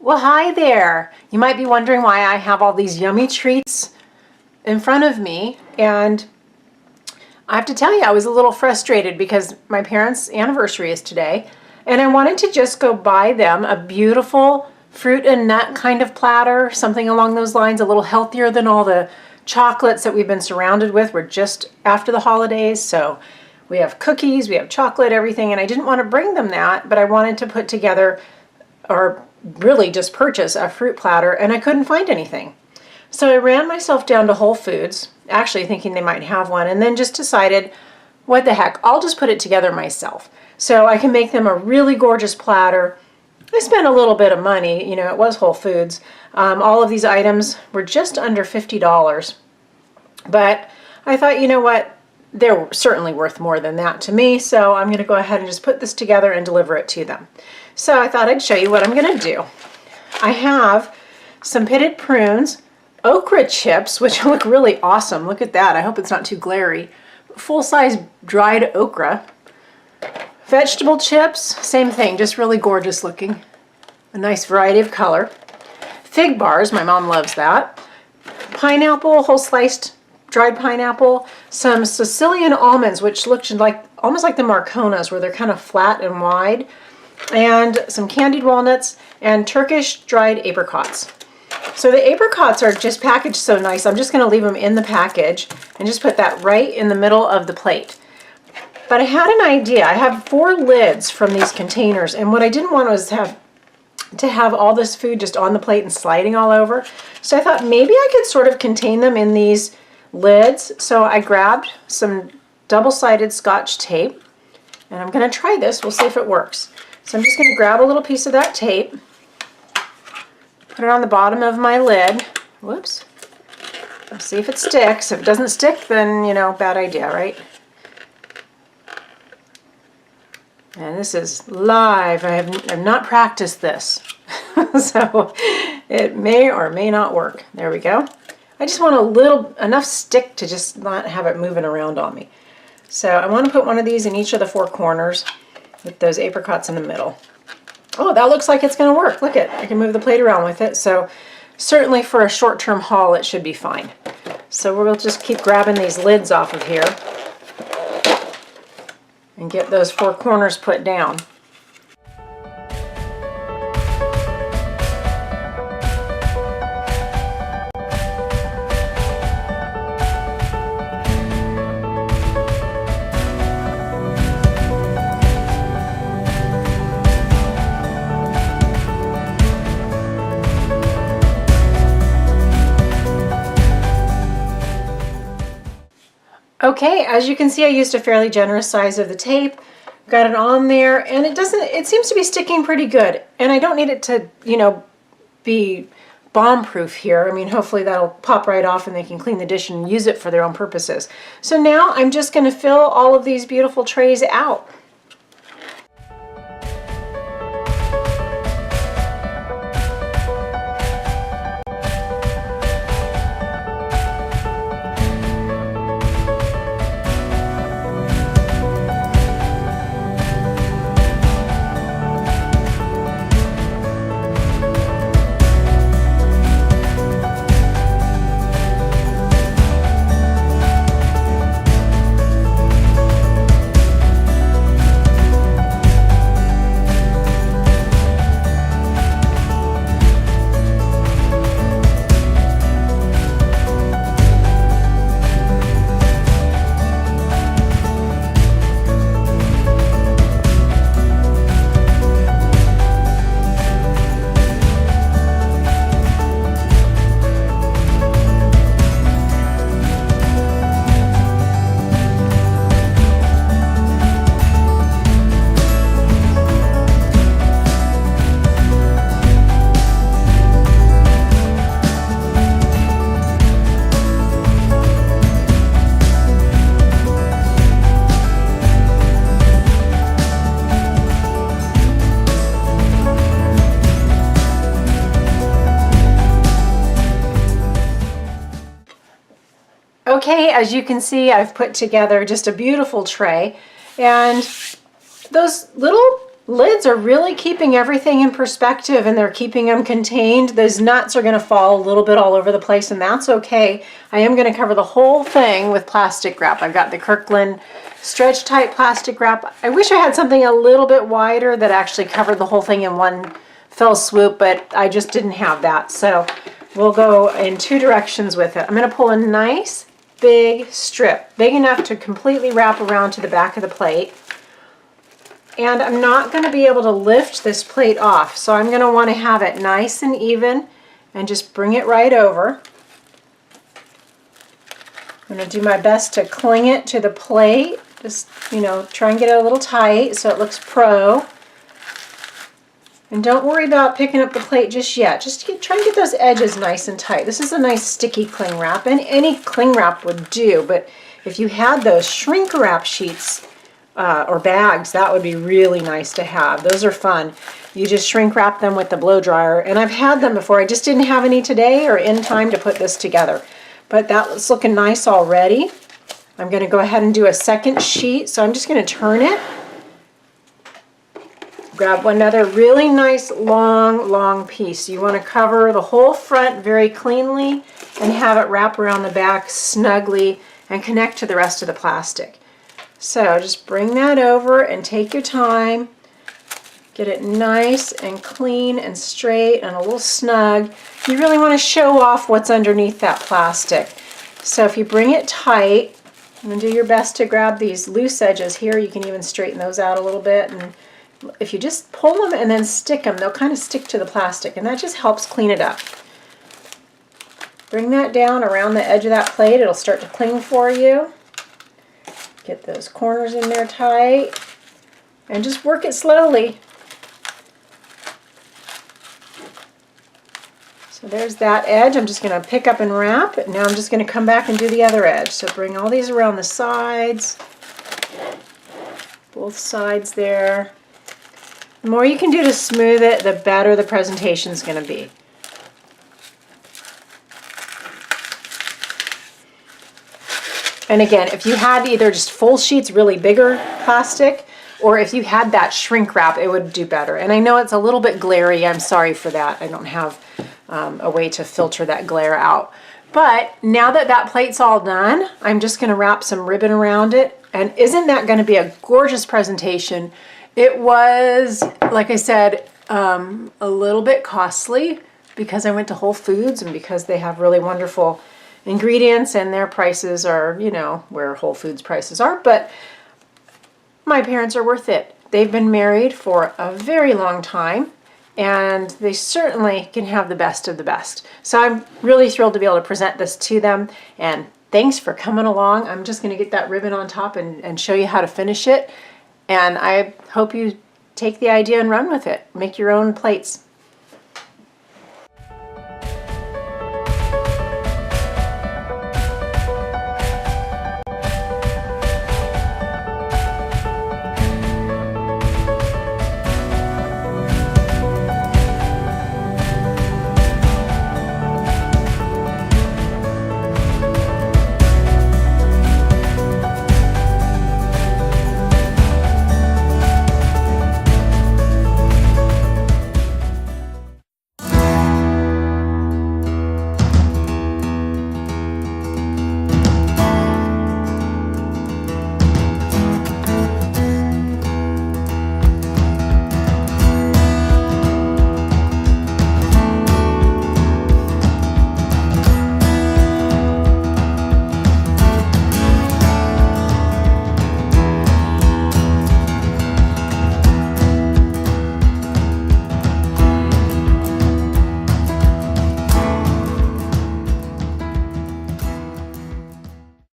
Well, hi there. You might be wondering why I have all these yummy treats in front of me, and I have to tell you, I was a little frustrated because my parents' anniversary is today, and I wanted to just go buy them a beautiful fruit and nut kind of platter, something along those lines, a little healthier than all the chocolates that we've been surrounded with. We're just after the holidays, so we have cookies, we have chocolate, everything, and I didn't want to bring them that, but I wanted to put together, or really just purchase, a fruit platter, and I couldn't find anything. So I ran myself down to Whole Foods, actually thinking they might have one, and then just decided, what the heck, I'll just put it together myself. So I can make them a really gorgeous platter. I spent a little bit of money, you know, it was Whole Foods. All of these items were just under $50, but I thought, you know what, they're certainly worth more than that to me, so I'm going to go ahead and just put this together and deliver it to them. So I thought I'd show you what I'm going to do. I have some pitted prunes, okra chips, which look really awesome. Look at that. I hope it's not too glary. Full-size dried okra. Vegetable chips, same thing, just really gorgeous looking. A nice variety of color. Fig bars, my mom loves that. Pineapple, whole sliced dried pineapple. Some Sicilian almonds, which look like almost like the Marconas, where they're kind of flat and wide. And some candied walnuts and Turkish dried apricots. So the apricots are just packaged so nice. I'm just going to leave them in the package and just put that right in the middle of the plate. But I had an idea. I have 4 lids from these containers, and what I didn't want was to have all this food just on the plate and sliding all over. So I thought maybe I could sort of contain them in these lids. So I grabbed some double-sided Scotch tape, and I'm going to try this. We'll see if it works. So I'm just going to grab a little piece of that tape, put it on the bottom of my lid. Whoops. Let's see if it sticks. If it doesn't stick, then, you know, bad idea, right? And this is live. I have not practiced this. So it may or may not work. There we go. I just want enough stick to just not have it moving around on me. So I want to put one of these in each of the 4 corners with those apricots in the middle. Oh, that looks like it's going to work. Look at, I can move the plate around with it. So certainly for a short-term haul, it should be fine. So we'll just keep grabbing these lids off of here and get those 4 corners put down. Okay, as you can see, I used a fairly generous size of the tape, got it on there, and it seems to be sticking pretty good. And I don't need it to, you know, be bomb-proof here. I mean, hopefully that'll pop right off and they can clean the dish and use it for their own purposes. So now I'm just going to fill all of these beautiful trays out. Okay, as you can see, I've put together just a beautiful tray, and those little lids are really keeping everything in perspective, and they're keeping them contained. Those nuts are going to fall a little bit all over the place, and that's okay. I am going to cover the whole thing with plastic wrap. I've got the Kirkland stretch tight plastic wrap. I wish I had something a little bit wider that actually covered the whole thing in one fell swoop, but I just didn't have that. So we'll go in two directions with it. I'm going to pull a nice big strip, big enough to completely wrap around to the back of the plate. And I'm not going to be able to lift this plate off, so I'm going to want to have it nice and even and just bring it right over. I'm going to do my best to cling it to the plate. Just, you know, try and get it a little tight so it looks pro. And don't worry about picking up the plate just yet. Just try and get those edges nice and tight. This is a nice sticky cling wrap, and any cling wrap would do, but if you had those shrink wrap sheets or bags, that would be really nice to have. Those are fun. You just shrink wrap them with the blow dryer, and I've had them before. I just didn't have any today or in time to put this together, but that's looking nice already. I'm going to go ahead and do a second sheet, so I'm just going to turn it. Grab another really nice long piece. You want to cover the whole front very cleanly and have it wrap around the back snugly and connect to the rest of the plastic. So just bring that over and take your time. Get it nice and clean and straight and a little snug. You really want to show off what's underneath that plastic. So if you bring it tight, and do your best to grab these loose edges here, you can even straighten those out a little bit. And if you just pull them and then stick them, they'll kind of stick to the plastic, and that just helps clean it up. Bring that down around the edge of that plate. It'll start to cling for you. Get those corners in there tight, and just work it slowly. So there's that edge. I'm just going to pick up and wrap. Now I'm just going to come back and do the other edge. So bring all these around the sides, both sides there. The more you can do to smooth it, the better the presentation is going to be. And again, if you had either just full sheets, really bigger plastic, or if you had that shrink wrap, it would do better. And I know it's a little bit glary. I'm sorry for that. I don't have a way to filter that glare out. But now that that plate's all done, I'm just going to wrap some ribbon around it. And isn't that going to be a gorgeous presentation? It was, like I said, a little bit costly because I went to Whole Foods and because they have really wonderful ingredients and their prices are, you know, where Whole Foods prices are, but my parents are worth it. They've been married for a very long time, and they certainly can have the best of the best. So I'm really thrilled to be able to present this to them, and thanks for coming along. I'm just going to get that ribbon on top and show you how to finish it, and I hope you take the idea and run with it. Make your own plates.